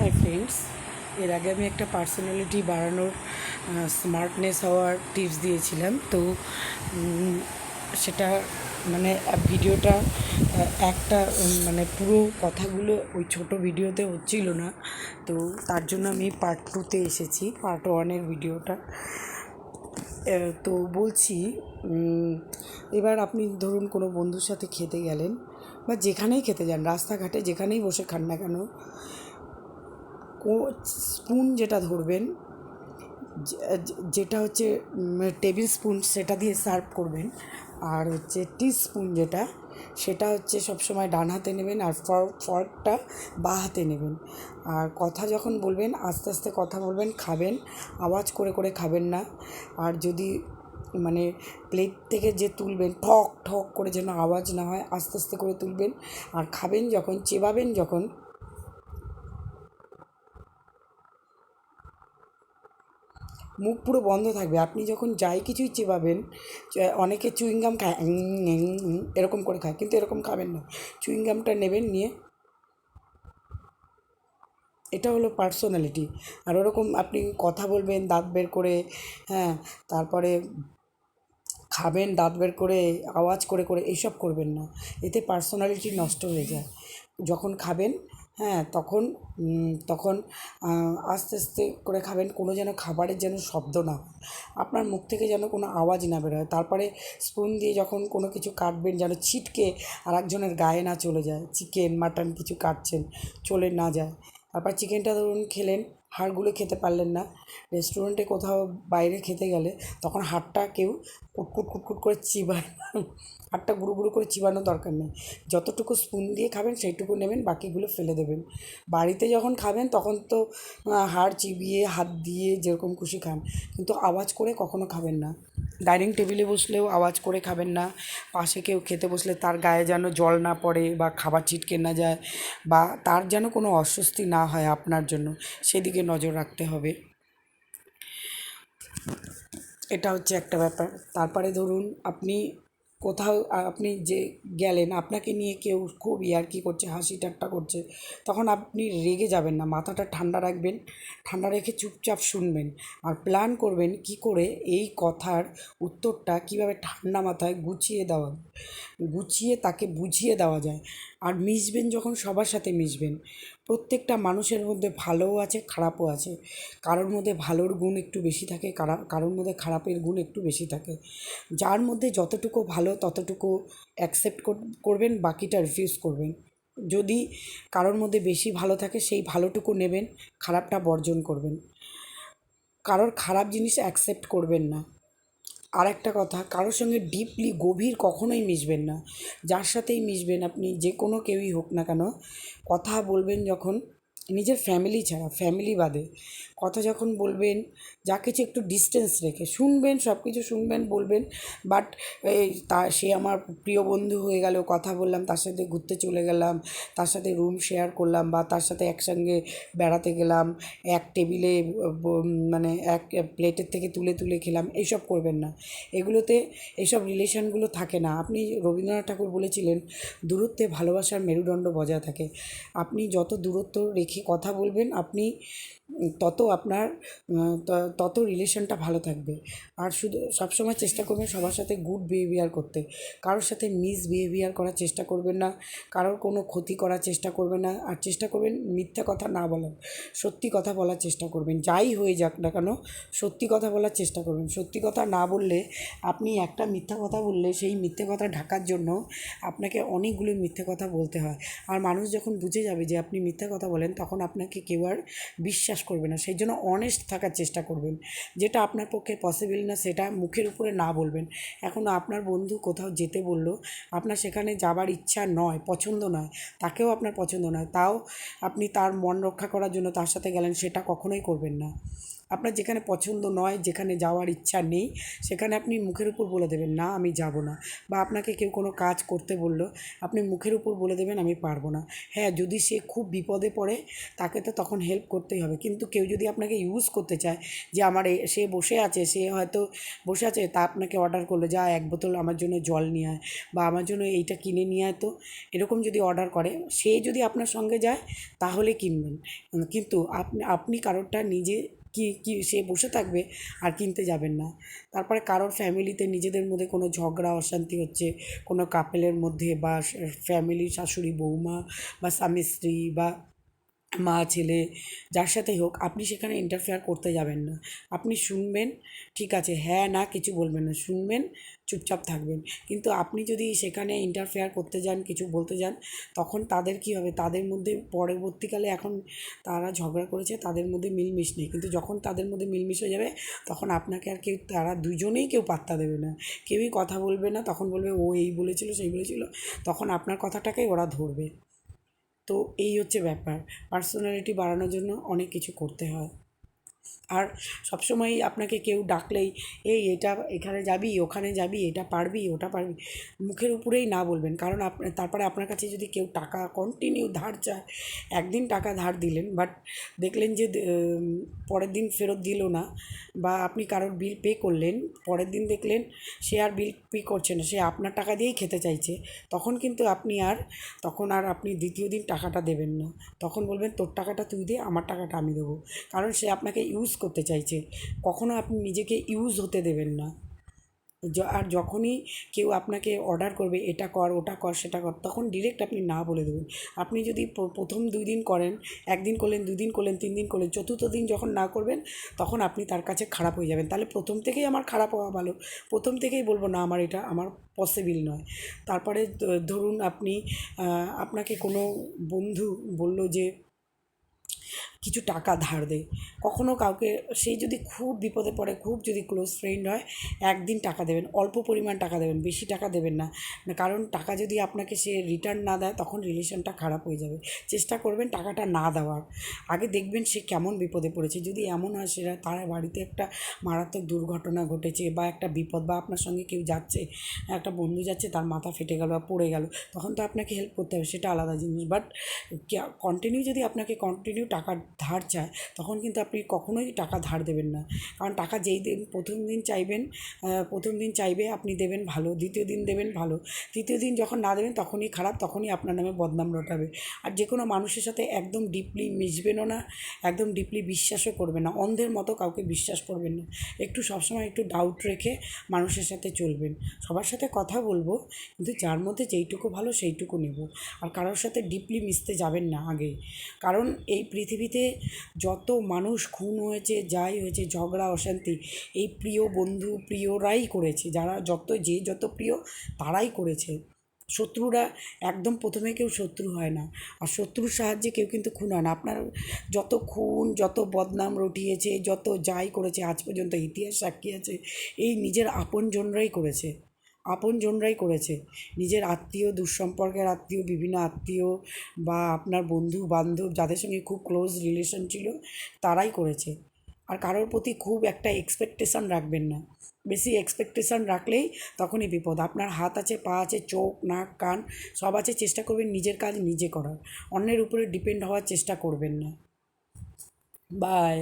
Hi friends, এর আগে আমি একটা পার্সোনালিটি বাড়ানোর স্মার্টনেস হওয়ার টিপস দিয়েছিলাম। তো সেটা মানে ভিডিওটা একটা মানে পুরো কথাগুলো ওই ছোট ভিডিওতে হচ্ছিল না। তো তার জন্য আমি পার্ট 2-তে এসেছি। পার্ট 1-এর ভিডিওটা তো বলছি, এবার আপনি ধরুন কোনো বন্ধুর সাথে খেতে গেলেন বা যেখানেই খেতে যান, রাস্তাঘাটে যেখানেই বসে খান না কেন, স্পুন যেটা ধরবেন, যেটা হচ্ছে টেবিল স্পুন, সেটা দিয়ে সার্ভ করবেন। আর হচ্ছে টি স্পুন যেটা, সেটা হচ্ছে সবসময় ডান হাতে নেবেন, আর ফর্কটা বাঁ হাতে নেবেন। আর কথা যখন বলবেন আস্তে আস্তে কথা বলবেন, খাবেন আওয়াজ করে করে খাবেন না। আর যদি মানে প্লেট থেকে যে তুলবেন, ঠক ঠক করে যেন আওয়াজ না হয়, আস্তে আস্তে করে তুলবেন। আর খাবেন যখন, চেবাবেন যখন, মুখ পুরো বন্ধ থাকবে। আপনি যখন যাই কিছুই চেবাবেন, অনেকে চুইংগাম খায়, এরকম করে খায়, কিন্তু এরকম খাবেন না। চুইংগামটা নেবেন, নিয়ে, এটা হলো পার্সোনালিটি। আর ওরকম আপনি কথা বলবেন দাঁত বের করে, হ্যাঁ, তারপরে খাবেন দাঁত বের করে, আওয়াজ করে করে, এইসব করবেন না। এতে পার্সোনালিটি নষ্ট হয়ে যায়। যখন খাবেন, হ্যাঁ, তখন তখন আস্তে আস্তে করে খাবেন, কোনো যেন খাবারের যেন শব্দ না হয়, আপনার মুখ থেকে যেন কোনো আওয়াজ না বের হয়। তারপরে স্পুন দিয়ে যখন কোনো কিছু কাটবেন, যেন ছিটকে আরেকজনের গায়ে না চলে যায়। চিকেন মাটন কিছু কাটছেন, চলে না যায়। তারপর চিকেনটা ধরুন খেলেন, হাড়গুলো খেতে পারলেন না, রেস্টুরেন্টে কোথাও বাইরে খেতে গেলে তখন হাড়টা কেউ কুটকুট কুটকুট করে চিবায় না। হাড়টা গুঁড়ো গুঁড়ো করে চিবানোর দরকার নেই। যতটুকু স্পুন দিয়ে খাবেন সেইটুকু নেবেন, বাকিগুলো ফেলে দেবেন। বাড়িতে যখন খাবেন তখন তো হাড় চিবিয়ে হাত দিয়ে যেরকম খুশি খান, কিন্তু আওয়াজ করে কখনো খাবেন না। ডাইনিং টেবিলে বসলেও আওয়াজ করে খাবেন না। পাশে কেউ খেতে বসলে তার গায়ে যেন জল না পড়ে বা খাবার ছিটকে না যায়, বা তার যেন কোনো অস্বস্তি না হয় আপনার জন্য, সেদিকে নজর রাখতে হবে। এটা হচ্ছে একটা ব্যাপার। তারপরে ধরুন আপনি কোথাও আপনি যে গেলেন, আপনাকে নিয়ে কেউ খুব ইয়ার্কি করছে, হাসি ঠাট্টা করছে, তখন আপনি রেগে যাবেন না, মাথাটা ঠান্ডা রাখবেন। ঠান্ডা রেখে চুপচাপ শুনবেন, আর প্ল্যান করবেন কী করে এই কথার উত্তরটা কীভাবে ঠান্ডা মাথায় গুছিয়ে তাকে বুঝিয়ে দেওয়া যায়। আর মিশবেন যখন, সবার সাথে মিশবেন। প্রত্যেকটা মানুষের মধ্যে ভালোও আছে, খারাপও আছে। কারোর মধ্যে ভালোর গুণ একটু বেশি থাকে, কারোর মধ্যে খারাপের গুণ একটু বেশি থাকে। যার মধ্যে যতটুকু ভালো ততটুকু অ্যাকসেপ্ট করবেন, বাকিটা রিফিউজ করবেন। যদি কারোর মধ্যে বেশি ভালো থাকে, সেই ভালোটুকু নেবেন, খারাপটা বর্জন করবেন। কারোর খারাপ জিনিস অ্যাকসেপ্ট করবেন না। আর একটা কথা, কারোর সঙ্গে ডিপলি গভীর কখনোই মিশবেন না। যার সাথেই মিশবেন আপনি, যে কোনো কেউই হোক না কেন, কথা বলবেন যখন, নিজের ফ্যামিলি ছাড়া, ফ্যামিলি বাদে কথা যখন বলবেন, যা কিছু একটু ডিস্টেন্স রেখে শুনবেন, সব কিছু শুনবেন, বলবেন। বাট সে আমার প্রিয় বন্ধু হয়ে গেল, কথা বললাম, তার সাথে ঘুরতে চলে গেলাম, তার সাথে রুম শেয়ার করলাম, বা তার সাথে একসঙ্গে বেড়াতে গেলাম, এক টেবিলে মানে এক প্লেটের থেকে তুলে তুলে খেলাম, এইসব করবেন না। এগুলোতে এইসব রিলেশনগুলো থাকে না। আপনি, রবীন্দ্রনাথ ঠাকুর বলেছিলেন, দূরত্বে ভালোবাসার মেরুদণ্ড বজায় থাকে। আপনি যত দূরত্ব রেখে কথা বলবেন, আপনি তত আপনার তত রিলেশনটা ভালো থাকবে। আর শুধু সবসময় চেষ্টা করবেন সবার সাথে গুড বিহেভিয়ার করতে। কারোর সাথে মিসবিহেভিয়ার করার চেষ্টা করবেন না, কারোর কোনো ক্ষতি করার চেষ্টা করবেন না। আর চেষ্টা করবেন মিথ্যা কথা না বলার, সত্যি কথা বলার চেষ্টা করবেন। যাই হয়ে যাক না কেন, সত্যি কথা বলার চেষ্টা করবেন। সত্যি কথা না বললে, আপনি একটা মিথ্যা কথা বললে, সেই মিথ্যে কথা ঢাকার জন্য আপনাকে অনেকগুলো মিথ্যে কথা বলতে হয়। আর মানুষ যখন বুঝে যাবে যে আপনি মিথ্যা কথা বলেন, তখন আপনাকে কেউ আর বিশ্বাস করবে না। সেই জন্য অনেস্ট থাকার চেষ্টা করবেন। যেটা আপনার পক্ষে পসিবল না, সেটা মুখের উপরে না বলবেন। এখন আপনার বন্ধু কোথাও যেতে বলল, আপনার সেখানে যাবার ইচ্ছা নয়, পছন্দ নয়, তাকেও আপনার পছন্দ নয়, তাও আপনি তার মন রক্ষা করার জন্য তার সাথে গেলেন, সেটা কখনোই করবেন না। আপনার যেখানে পছন্দ নয়, যেখানে যাওয়ার ইচ্ছা নেই, সেখানে আপনি মুখের উপর বলে দেবেন না আমি যাব না। বা আপনাকে কেউ কোনো কাজ করতে বলল, আপনি মুখের উপর বলে দেবেন আমি পারবো না। হ্যাঁ, যদি সে খুব বিপদে পড়ে তাকে তো তখন হেল্প করতেই হবে, কিন্তু কেউ যদি আপনাকে ইউজ করতে চায় যে আমার সে বসে আছে, সে হয়তো বসে আছে, তা আপনাকে অর্ডার করলো যা 1 বোতল আমার জন্য জল নিয়ে আয় বা আমার জন্য এইটা কিনে নিয়ে আয়, তো এরকম যদি অর্ডার করে, সে যদি আপনার সঙ্গে যায় তাহলে কিনবেন। কিন্তু আপনি আপনি কারোরটা নিজে কি সে বসে থাকবে আর কিনতে যাবেন না। তারপরে কারোর ফ্যামিলিতে নিজেদের মধ্যে কোনো ঝগড়া অশান্তি হচ্ছে, কোনো কাপেলের মধ্যে বা ফ্যামিলির শাশুড়ি বৌমা বা স্বামী স্ত্রী বা মা ছেলে, যার সাথেই হোক, আপনি সেখানে ইন্টারফেয়ার করতে যাবেন না। আপনি শুনবেন, ঠিক আছে, হ্যাঁ না কিছু বলবেন না, শুনবেন, চুপচাপ থাকবেন। কিন্তু আপনি যদি সেখানে ইন্টারফেয়ার করতে যান, কিছু বলতে যান, তখন তাদের কী হবে, তাদের মধ্যে পরবর্তীকালে, এখন তারা ঝগড়া করেছে, তাদের মধ্যে মিলমিশ নেই, কিন্তু যখন তাদের মধ্যে মিলমিশ হয়ে যাবে তখন আপনাকে আর কেউ, তারা দুজনেই কেউ পাত্তা দেবে না, কেউই কথা বলবে না, তখন বলবে ও এই বলেছিল সেই বলেছিল, তখন আপনার কথাটাকেই ওরা ধরবে। তো এই হচ্ছে ব্যাপার, পার্সোনালিটি বাড়ানোর জন্য অনেক কিছু করতে হয়। আর সবসময়ই আপনাকে কেউ ডাকলেই এই এটা এখানে যাবি, ওখানে যাবি, এটা পারবি, ওটা পারবি, মুখের উপরেই না বলবেন। কারণ তারপরে আপনার কাছে যদি কেউ টাকা কন্টিনিউ ধার চায়, একদিন টাকা ধার দিলেন, বাট দেখলেন যে পরের দিন ফেরত দিল না, বা আপনি কারোর বিল পে করলেন, পরের দিন দেখলেন সে আর বিল পে করছে না, সে আপনার টাকা দিয়েই খেতে চাইছে, তখন কিন্তু তখন আর আপনি দ্বিতীয় দিন টাকাটা দেবেন না। তখন বলবেন তোর টাকাটা তুই দে, আমার টাকাটা আমি দেবো। কারণ সে আপনাকে ইউজ করতে চাইছে। কখনও আপনি নিজেকে ইউজ হতে দেবেন না। আর যখনই কেউ আপনাকে অর্ডার করবে এটা কর, ওটা কর, সেটা কর, তখন ডিরেক্ট আপনি না বলে দেবেন। আপনি যদি প্রথম 2 দিন করেন, 1 দিন করলেন, 2 দিন করলেন, 3 দিন করলেন, চতুর্থ দিন যখন না করবেন, তখন আপনি তার কাছে খারাপ হয়ে যাবেন। তাহলে প্রথম থেকেই আমার খারাপ হওয়া ভালো। প্রথম থেকেই বলব না আমার এটা আমার পসিবল নয়। তারপরে ধরুন আপনি আপনাকে কোনো বন্ধু বলল যে কিছু টাকা ধার দে। কখনও কাউকে, সে যদি খুব বিপদে পড়ে, খুব যদি ক্লোজ ফ্রেন্ড হয়, একদিন টাকা দেবেন, অল্প পরিমাণ টাকা দেবেন, বেশি টাকা দেবেন না। কারণ টাকা যদি আপনাকে সে রিটার্ন না দেয় তখন রিলেশনটা খারাপ হয়ে যাবে। চেষ্টা করবেন টাকাটা না দেওয়ার। আগে দেখবেন সে কেমন বিপদে পড়েছে। যদি এমন হয় সেটা তার বাড়িতে একটা মারাত্মক দুর্ঘটনা ঘটেছে বা একটা বিপদ, বা আপনার সঙ্গে কেউ যাচ্ছে, একটা বন্ধু যাচ্ছে, তার মাথা ফেটে গেল বা পড়ে গেল, তখন তো আপনাকে হেল্প করতে হবে, সেটা আলাদা জিনিস। বাট কন্টিনিউ যদি আপনাকে কন্টিনিউ টাকা ধার চায়, তখন কিন্তু আপনি কখনোই টাকা ধার দেবেন না। কারণ টাকা যেই দিন প্রথম দিন চাইবে আপনি দেবেন ভালো, দ্বিতীয় দিন দেবেন ভালো, তৃতীয় দিন যখন না দেবেন তখনই খারাপ, তখনই আপনার নামে বদনাম রটাবে। আর যে কোনো মানুষের সাথে একদম ডিপলি মিশবেনও না, একদম ডিপলি বিশ্বাসও করবেন না, অন্ধের মতো কাউকে বিশ্বাস করবেন না। একটু সবসময় একটু ডাউট রেখে মানুষের সাথে চলবেন। সবার সাথে কথা বলবো, কিন্তু যার মধ্যে যেইটুকু ভালো সেইটুকু নেব। আর কারোর সাথে ডিপলি মিশতে যাবেন না আগেই। কারণ এই পৃথিবীতে যত মানুষ খুন হয়েছে, যাই হয়েছে, ঝগড়া অশান্তি, এই প্রিয় বন্ধু প্রিয়রাই করেছে। যত প্রিয় তারাই করেছে। শত্রুরা একদম প্রথমে কেউ শত্রু হয় না। আর শত্রুর সাহায্যে কেউ কিন্তু খুন হয় না। আপনার যত খুন, যত বদনাম রটিয়েছে, যত যাই করেছে আজ পর্যন্ত ইতিহাস সাক্ষী আছে, এই নিজের আপনজনরাই করেছে। আপনজনরাই করেছে। নিজের আত্মীয়, দূরসম্পর্কের আত্মীয়, বিভিন্ন আত্মীয় বা আপনার বন্ধু-বান্ধব যাদের সঙ্গে খুব ক্লোজ রিলেশন ছিল, তারাই করেছে। আর কারোর প্রতি খুব একটা এক্সপেকটেশন রাখবেন না। বেশি এক্সপেকটেশন রাখলেই তখনই বিপদ। আপনার হাত আছে, পা আছে, চোখ, নাক, কান সব আছে, চেষ্টা করবেন নিজের কাজ নিজে করার। অন্যের উপরে ডিপেন্ড হওয়ার চেষ্টা করবেন না। বাই।